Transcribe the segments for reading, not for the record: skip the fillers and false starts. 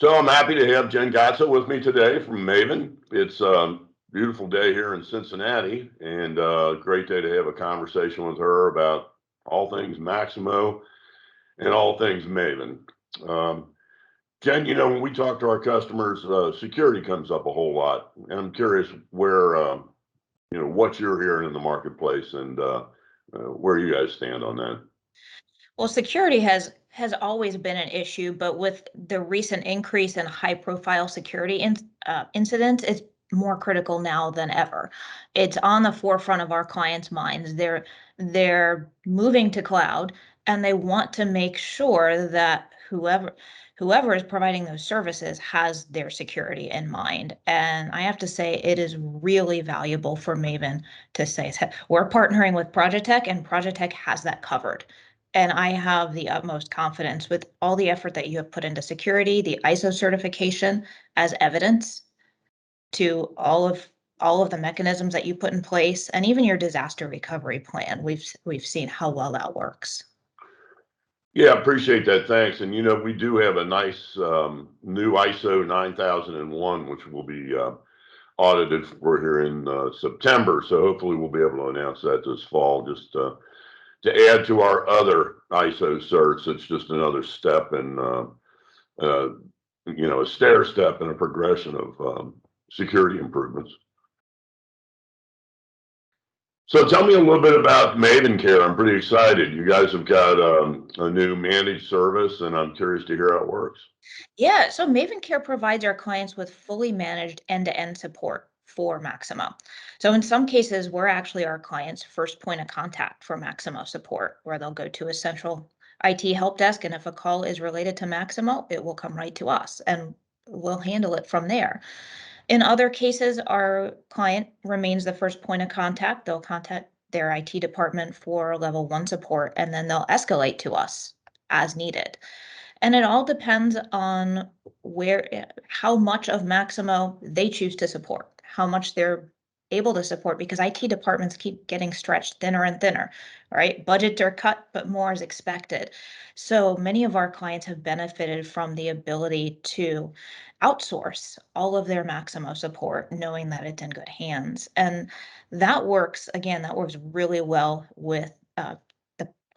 So I'm happy to have Jen Gatza with me today from Maven. It's a beautiful day here in Cincinnati, and a great day to have a conversation with her about all things Maximo and all things Maven. Um, Jen, when we talk to our customers, security comes up a whole lot. And I'm curious what you're hearing in the marketplace and where you guys stand on that. Well, security has always been an issue, but with the recent increase in high-profile security incidents, it's more critical now than ever. It's on the forefront of our clients' minds. They're moving to cloud, and they want to make sure that whoever is providing those services has their security in mind. And I have to say, it is really valuable for Maven to say that we're partnering with Projetech, and Projetech has that covered. And I have the utmost confidence with all the effort that you have put into security, the ISO certification as evidence to all of the mechanisms that you put in place, and even your disaster recovery plan. We've seen how well that works. Yeah, appreciate that. Thanks. And we do have a nice new ISO 9001, which will be audited for here in September. So hopefully we'll be able to announce that this fall, just to add to our other ISO certs. It's just another step in, a stair step in a progression of security improvements. So tell me a little bit about MavenCare. I'm pretty excited. You guys have got a new managed service, and I'm curious to hear how it works. Yeah, so MavenCare provides our clients with fully managed end-to-end support for Maximo. So in some cases, we're actually our client's first point of contact for Maximo support, where they'll go to a central IT help desk, and if a call is related to Maximo, it will come right to us, and we'll handle it from there. In other cases, our client remains the first point of contact. They'll contact their IT department for level 1 support, and then they'll escalate to us as needed. And it all depends on how much of Maximo they choose to support, how much they're able to support, because IT departments keep getting stretched thinner and thinner, right? Budgets are cut, but more is expected. So many of our clients have benefited from the ability to outsource all of their Maximo support, knowing that it's in good hands. And that works really well with the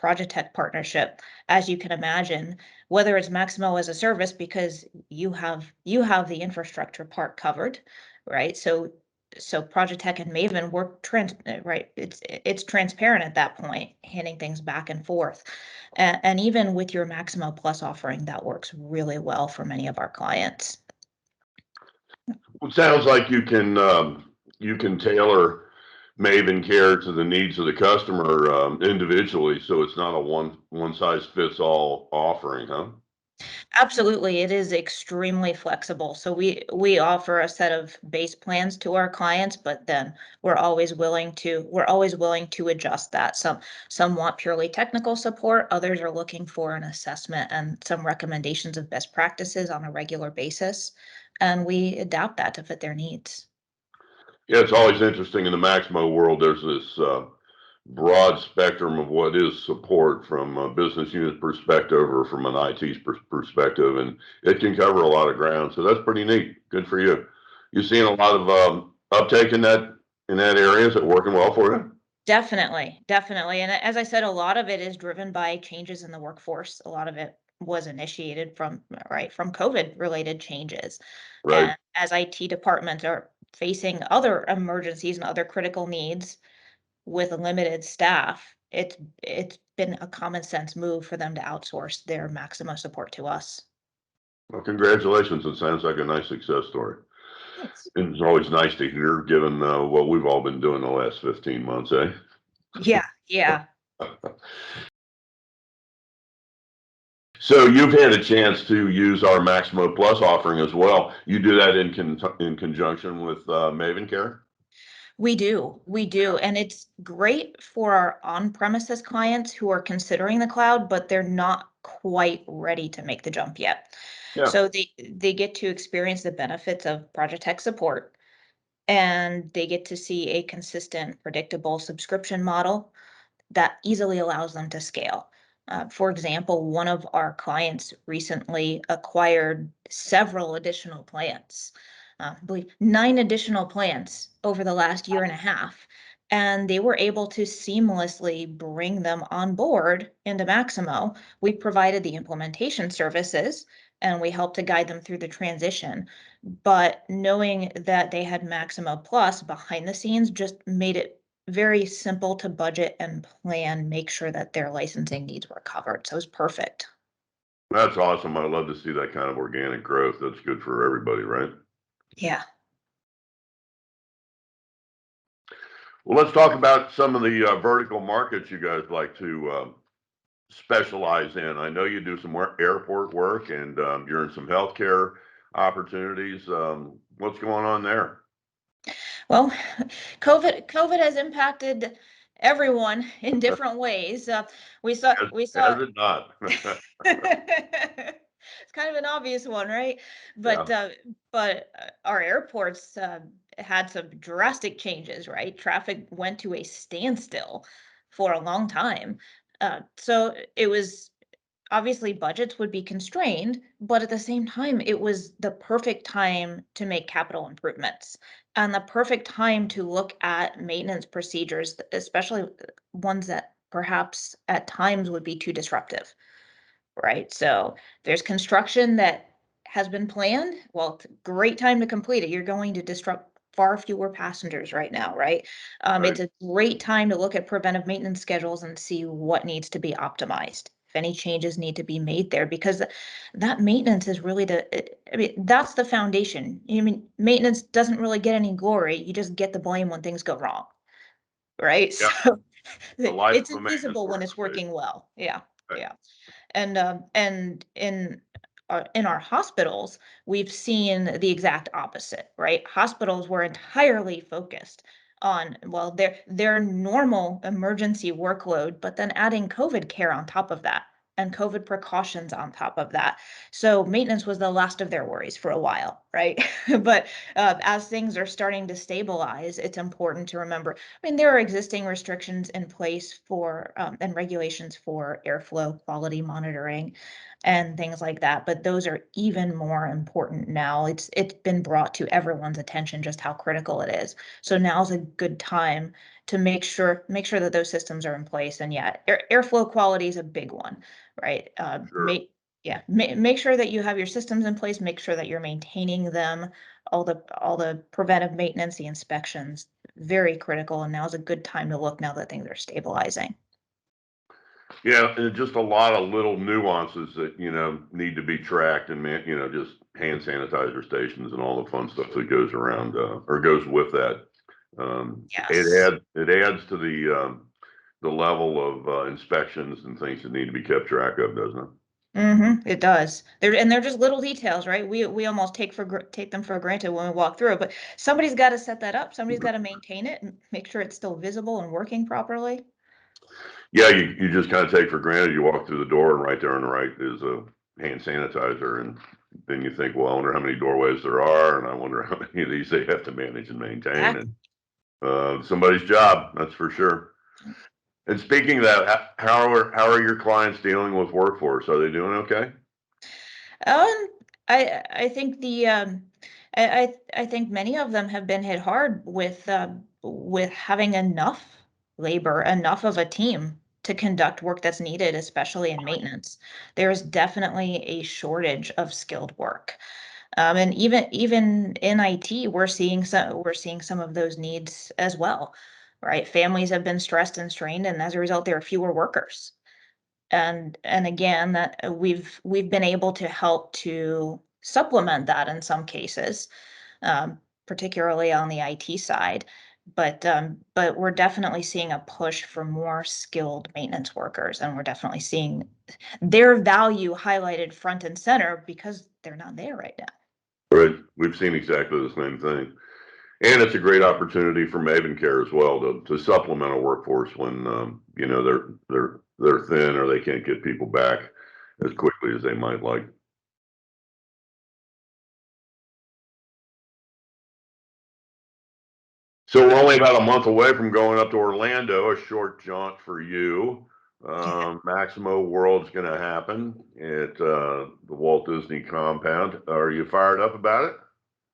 Projetech partnership. As you can imagine, whether it's Maximo as a service, because you have the infrastructure part covered, right? So Projetech and Maven work right. It's transparent at that point, handing things back and forth. And even with your Maximo Plus offering, that works really well for many of our clients. It sounds like you can tailor MavenCare to the needs of the customer individually, so it's not a one size fits all offering, huh? Absolutely, it is extremely flexible. So we offer a set of base plans to our clients, but then we're always willing to adjust that. Some want purely technical support, others are looking for an assessment and some recommendations of best practices on a regular basis, and we adapt that to fit their needs. Yeah, it's always interesting in the Maximo world. There's this broad spectrum of what is support from a business unit perspective or from an IT perspective, and it can cover a lot of ground. So that's pretty neat. Good for you. You seeing a lot of uptake in that area? Is it working well for you? Definitely, definitely. And as I said, a lot of it is driven by changes in the workforce. A lot of it was initiated from COVID related changes. Right. And as IT departments are facing other emergencies and other critical needs with limited staff, it's been a common sense move for them to outsource their Maximo support to us. Well, congratulations. It sounds like a nice success story. Thanks. It's always nice to hear, given what we've all been doing the last 15 months, eh? Yeah, yeah. So you've had a chance to use our Maximo Plus offering as well. You do that in conjunction with MavenCare? We do. And it's great for our on-premises clients who are considering the cloud, but they're not quite ready to make the jump yet. Yeah. So they get to experience the benefits of Projetech support, and they get to see a consistent, predictable subscription model that easily allows them to scale. For example, one of our clients recently acquired several additional plants, I believe 9 additional plants over the last year and a half. And they were able to seamlessly bring them on board into Maximo. We provided the implementation services and we helped to guide them through the transition. But knowing that they had Maximo Plus behind the scenes just made it very simple to budget and plan, make sure that their licensing needs were covered. So it was perfect. That's awesome. I love to see that kind of organic growth. That's good for everybody, right? Yeah. Well, let's talk about some of the vertical markets you guys like to specialize in. I know you do some airport work, and you're in some healthcare opportunities. What's going on there? Well, COVID has impacted everyone in different ways. We saw Has it not? it's kind of an obvious one, right? Yeah, But our airports had some drastic changes, right? Traffic went to a standstill for a long time. So it was obviously budgets would be constrained, but at the same time, it was the perfect time to make capital improvements and the perfect time to look at maintenance procedures, especially ones that perhaps at times would be too disruptive, right? So there's construction that has been planned. Well, it's a great time to complete it. You're going to disrupt far fewer passengers right now, right? right. It's a great time to look at preventive maintenance schedules and see what needs to be optimized. If any changes need to be made there, because that maintenance is really I mean, that's the foundation. I mean, maintenance doesn't really get any glory. You just get the blame when things go wrong, right? Yeah, So the life it's of a maintenance invisible when it's organization. working well. Yeah, Right. yeah. And in our hospitals, we've seen the exact opposite, right? Hospitals were entirely focused on, well, their normal emergency workload, but then adding COVID care on top of that and COVID precautions on top of that. So maintenance was the last of their worries for a while, right? But as things are starting to stabilize, it's important to remember. I mean, there are existing restrictions in place for and regulations for airflow quality monitoring and things like that, but those are even more important now. It's been brought to everyone's attention just how critical it is. So now's a good time to make sure that those systems are in place. And yeah, airflow quality is a big one, right? Sure. Make sure that you have your systems in place, make sure that you're maintaining them, all the preventive maintenance, the inspections, very critical. And now's a good time to look now that things are stabilizing. Yeah, and just a lot of little nuances that, need to be tracked and just hand sanitizer stations and all the fun stuff that goes around, or goes with that. Yes. It adds to the level of inspections and things that need to be kept track of, doesn't it? It does. They're just little details, right? We almost take them for granted when we walk through it, but somebody's got to set that up. Somebody's got to maintain it and make sure it's still visible and working properly. Yeah, you just kind of take for granted. You walk through the door and right there on the right is a hand sanitizer, and then you think, well, I wonder how many doorways there are, and I wonder how many of these they have to manage and maintain. And Exactly. somebody's job, that's for sure. And speaking of that, how are your clients dealing with workforce? Are they doing okay? Um, I think I think many of them have been hit hard with having enough labor, enough of a team to conduct work that's needed, especially in maintenance. There is definitely a shortage of skilled work. And even in IT, we're seeing some of those needs as well, right? Families have been stressed and strained, and as a result, there are fewer workers. And again, that we've been able to help to supplement that in some cases, particularly on the IT side. But we're definitely seeing a push for more skilled maintenance workers, and we're definitely seeing their value highlighted front and center because they're not there right now. Right. We've seen exactly the same thing. And it's a great opportunity for MavenCare as well to supplement a workforce when they're thin or they can't get people back as quickly as they might like. So we're only about a month away from going up to Orlando, a short jaunt for you. Maximo World's going to happen at the Walt Disney compound. Are you fired up about it?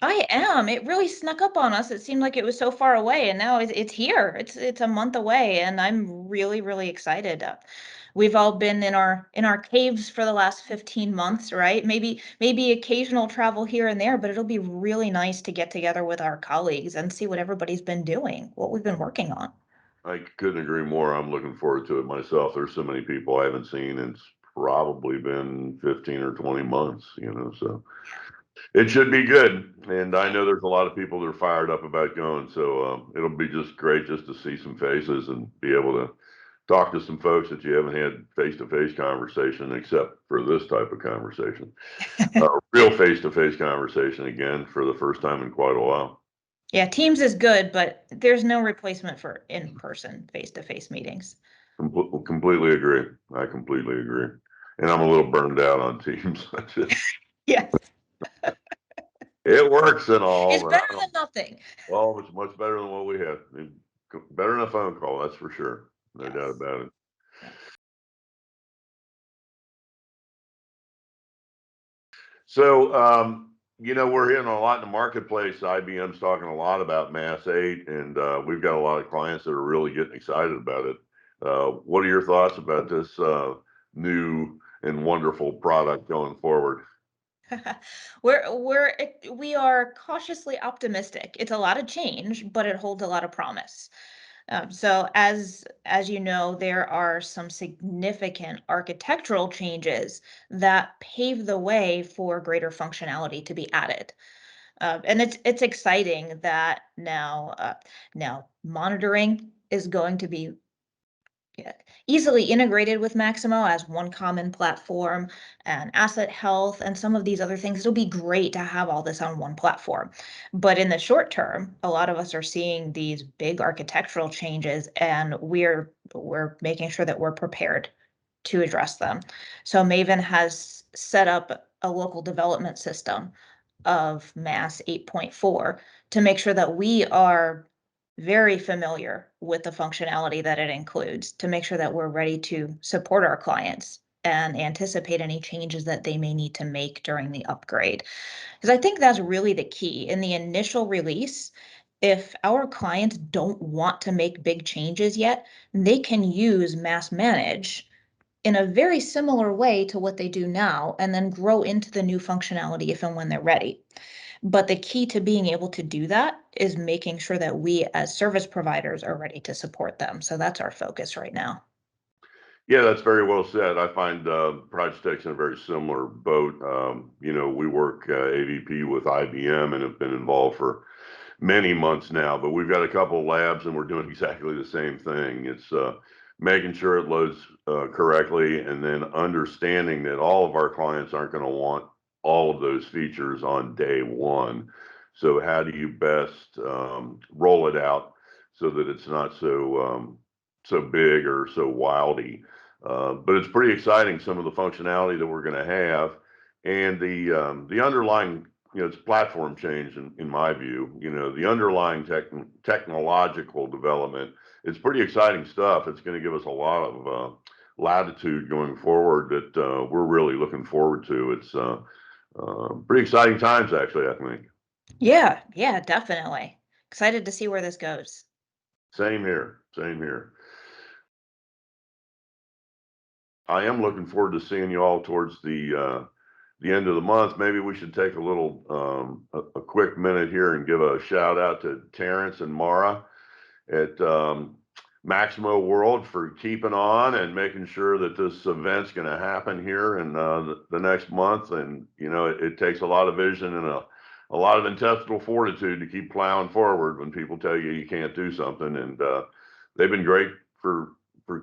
I am. It really snuck up on us. It seemed like it was so far away, and now it's here. It's a month away, and I'm really, really excited. We've all been in our caves for the last 15 months, right? Maybe occasional travel here and there, but it'll be really nice to get together with our colleagues and see what everybody's been doing, what we've been working on. I couldn't agree more. I'm looking forward to it myself. There's so many people I haven't seen. It's probably been 15 or 20 months, so it should be good. And I know there's a lot of people that are fired up about going. So it'll be just great just to see some faces and be able to talk to some folks that you haven't had face-to-face conversation except for this type of conversation. Real face-to-face conversation again for the first time in quite a while. Yeah, Teams is good, but there's no replacement for in-person face-to-face meetings. Completely agree. I completely agree. And I'm a little burned out on Teams. Yes. It works and all. It's better than nothing. Well, it's much better than what we had. Better than a phone call, that's for sure. No doubt about it. Yeah. So, we're hearing a lot in the marketplace. IBM's talking a lot about Mass 8, and we've got a lot of clients that are really getting excited about it. What are your thoughts about this new and wonderful product going forward? We are cautiously optimistic. It's a lot of change, but it holds a lot of promise. So as you know, there are some significant architectural changes that pave the way for greater functionality to be added. And it's exciting that now monitoring is going to be easily integrated with Maximo as one common platform, and asset health and some of these other things. It'll be great to have all this on one platform. But in the short term, a lot of us are seeing these big architectural changes, and we're making sure that we're prepared to address them. So Maven has set up a local development system of Mass 8.4 to make sure that we are very familiar with the functionality that it includes, to make sure that we're ready to support our clients and anticipate any changes that they may need to make during the upgrade. Because I think that's really the key. In the initial release, if our clients don't want to make big changes yet, they can use Mass Manage in a very similar way to what they do now, and then grow into the new functionality if and when they're ready. But the key to being able to do that is making sure that we as service providers are ready to support them. So that's our focus right now. Yeah, that's very well said. I find Projetech's in a very similar boat. We work AVP with IBM and have been involved for many months now, but we've got a couple of labs and we're doing exactly the same thing. It's making sure it loads correctly, and then understanding that all of our clients aren't going to want all of those features on day one. So how do you best roll it out so that it's not so big or so wildy? But it's pretty exciting, some of the functionality that we're going to have, and the underlying, it's platform change in my view. The underlying technological development, it's pretty exciting stuff. It's going to give us a lot of latitude going forward that we're really looking forward to. It's pretty exciting times, actually, I think. Yeah, definitely. Excited to see where this goes. Same here. Same here. I am looking forward to seeing you all towards the end of the month. Maybe we should take a little a quick minute here and give a shout out to Terrence and Mara at Maximo World for keeping on and making sure that this event's going to happen here in the next month. And it takes a lot of vision and a lot of intestinal fortitude to keep plowing forward when people tell you you can't do something. And they've been great for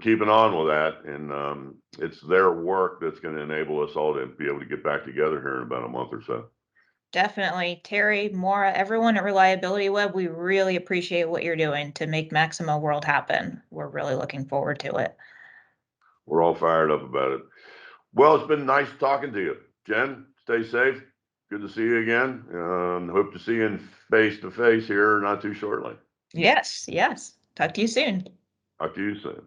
keeping on with that, and it's their work that's going to enable us all to be able to get back together here in about a month or so. Definitely. Terry, Maura, everyone at Reliability Web, we really appreciate what you're doing to make Maximo World happen. We're really looking forward to it. We're all fired up about it. Well, it's been nice talking to you. Jen, stay safe. Good to see you again. Hope to see you face to face here not too shortly. Yes. Talk to you soon. Talk to you soon.